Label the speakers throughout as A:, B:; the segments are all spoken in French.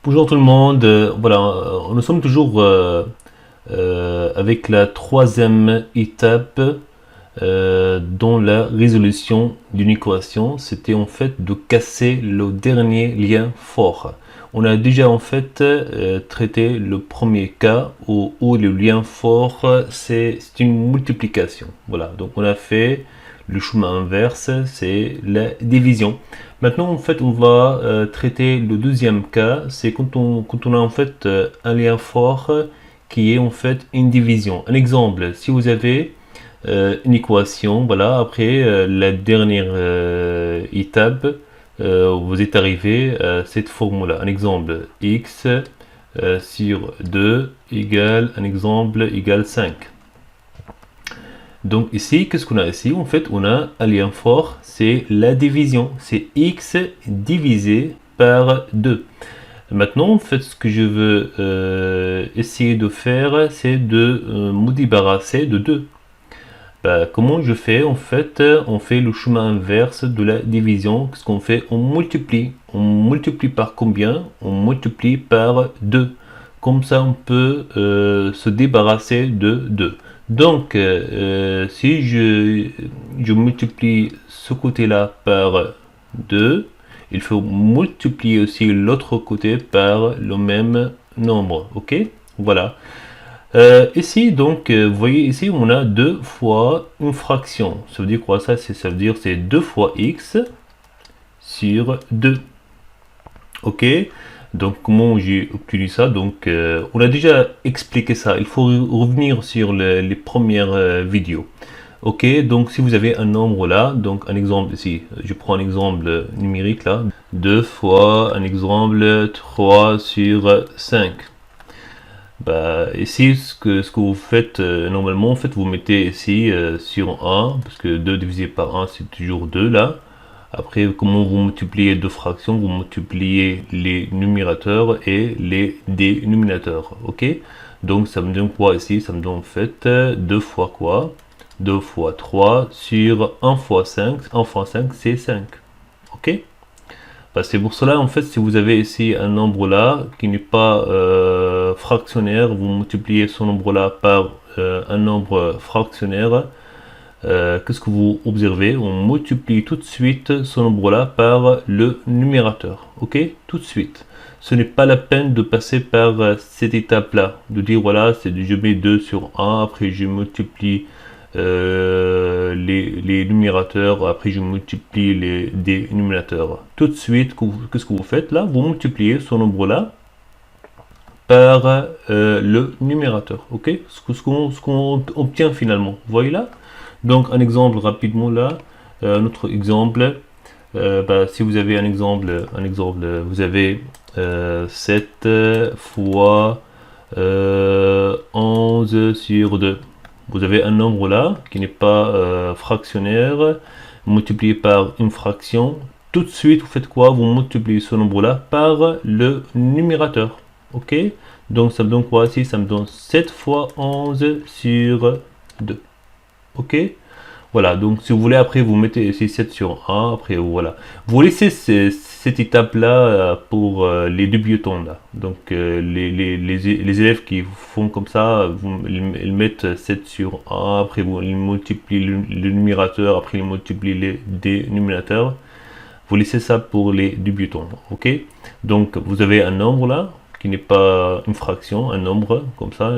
A: Bonjour tout le monde. Voilà, nous sommes toujours avec la troisième étape dans la résolution d'une équation. C'était en fait de casser le dernier lien fort. On a déjà en fait traité le premier cas où le lien fort c'est une multiplication. Voilà, donc on a fait le chemin inverse, c'est la division. Maintenant, en fait, on va traiter le deuxième cas, c'est quand on a en fait un lien fort qui est en fait une division. Un exemple, si vous avez une équation, voilà, après la dernière étape, vous êtes arrivé à cette formule. Un exemple, x sur 2 égale, un exemple, égale 5. Donc ici, qu'est-ce qu'on a ici? En fait, on a un lien fort, c'est la division. C'est x divisé par 2. Maintenant, en fait, ce que je veux essayer de faire, c'est de me débarrasser de 2. Bah, comment je fais? En fait, on fait le chemin inverse de la division. Qu'est-ce qu'on fait? On multiplie. On multiplie par combien? On multiplie par 2. Comme ça, on peut se débarrasser de 2. Donc, si je multiplie ce côté-là par 2, il faut multiplier aussi l'autre côté par le même nombre. Ok? Voilà. Ici, donc, vous voyez ici, on a 2 fois une fraction. Ça veut dire quoi ça? Ça veut dire c'est 2 fois x sur 2. Ok? Donc, comment j'ai obtenu ça? Donc, on a déjà expliqué ça. Il faut revenir sur les premières vidéos. Ok, donc si vous avez un nombre là, donc un exemple ici, je prends un exemple numérique là, 2 fois un exemple 3 sur 5. Bah, ici, ce que vous faites normalement, en fait, vous mettez ici sur 1, parce que 2 divisé par 1, c'est toujours 2 là. Après, comment vous multipliez deux fractions? Vous multipliez les numérateurs et les dénominateurs. Ok? Donc, ça me donne quoi ici? Ça me donne en fait 2 fois quoi? 2 fois 3 sur 1 fois 5. 1 fois 5, c'est 5. Ok? Bah, c'est pour cela, en fait, si vous avez ici un nombre là qui n'est pas fractionnaire, vous multipliez ce nombre là par un nombre fractionnaire. Qu'est-ce que vous observez? On multiplie tout de suite ce nombre là par le numérateur. Ok? Tout de suite. Ce n'est pas la peine de passer par cette étape là, de dire voilà, je mets 2 sur 1, après je multiplie les numérateurs, après je multiplie les dénominateurs. Tout de suite, qu'est-ce que vous faites là? Vous multipliez ce nombre-là par le numérateur. Ok? Ce qu'on obtient finalement. Vous voyez là? Donc un exemple rapidement là. Notre exemple, bah, si vous avez un exemple, vous avez 7 fois 11 sur 2. Vous avez un nombre là qui n'est pas fractionnaire, multiplié par une fraction. Tout de suite, vous faites quoi? Vous multipliez ce nombre là par le numérateur. Ok? Donc ça me donne quoi ici? Ça me donne 7 fois 11 sur 2. Ok? Voilà, donc si vous voulez, après vous mettez ici 7 sur 1, après voilà. Vous laissez cette étape-là pour les débutants là. Donc les élèves qui font comme ça, ils mettent 7 sur 1, après ils multiplient le numérateur, après ils multiplient les dénominateurs. Vous laissez ça pour les débutants, ok? Donc vous avez un nombre là, qui n'est pas une fraction, un nombre comme ça,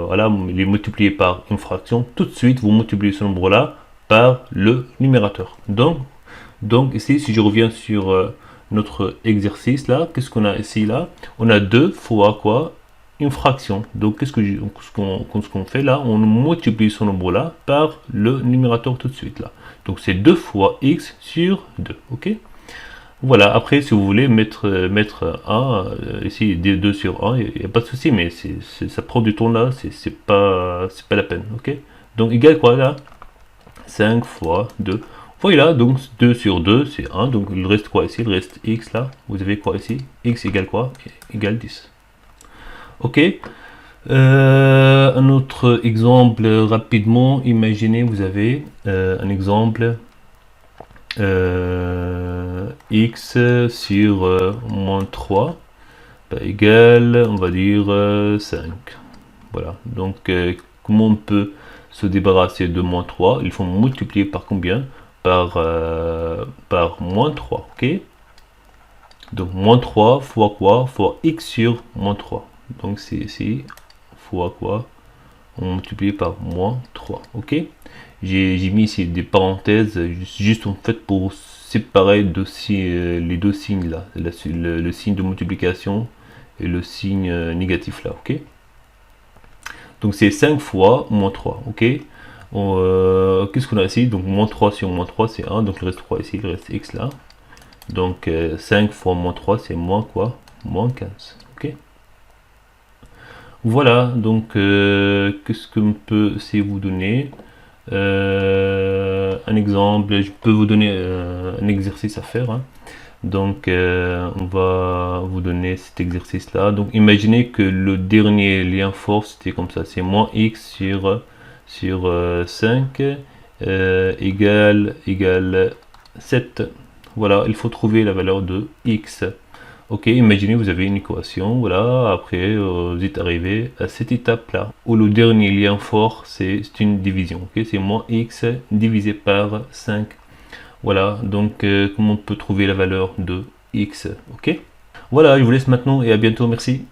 A: voilà, il est multiplié par une fraction, tout de suite vous multipliez ce nombre là par le numérateur. Donc ici, si je reviens sur notre exercice là, qu'est-ce qu'on a ici là? On a 2 fois quoi? Une fraction. Donc ce qu'on fait là? On multiplie ce nombre là par le numérateur tout de suite là. Donc c'est 2 fois x sur 2. Ok? Voilà, après, si vous voulez mettre 1, ici, 2 sur 1, il n'y a pas de souci, mais ça prend du temps là, c'est pas la peine, ok? Donc, égal quoi là? 5 fois 2. Voilà, donc 2 sur 2, c'est 1, donc il reste quoi ici? Il reste x là, vous avez quoi ici? X égale quoi? Égale 10. Ok? Un autre exemple rapidement, imaginez vous avez un exemple x sur moins 3. pas égal, on va dire 5. Voilà, donc comment on peut se débarrasser de moins 3? Il faut multiplier par combien? Par moins 3, ok? Donc moins 3 fois quoi? Fois x sur moins 3. Donc c'est ici fois quoi? On multiplie par moins 3, ok? J'ai mis ici des parenthèses juste en fait pour séparer les deux signes là, le signe de multiplication et le signe négatif là, ok? Donc c'est 5 fois moins 3, ok? Qu'est-ce qu'on a ici? Donc moins 3 sur moins 3 c'est 1, donc il reste 3 ici, il reste x là. Donc 5 fois moins 3 c'est moins quoi? Moins 15, ok? Voilà, donc qu'est-ce que je peux essayer de vous donner? Un exemple, je peux vous donner un exercice à faire, hein. Donc on va vous donner cet exercice là. Donc imaginez que le dernier lien fort c'était comme ça, c'est moins x sur 5 égale 7. Voilà, il faut trouver la valeur de x. Ok, imaginez vous avez une équation, voilà, après vous êtes arrivé à cette étape là, où le dernier lien fort c'est une division, ok, c'est moins x divisé par 5. Voilà, donc comment on peut trouver la valeur de x, ok. Voilà, je vous laisse maintenant et à bientôt, merci.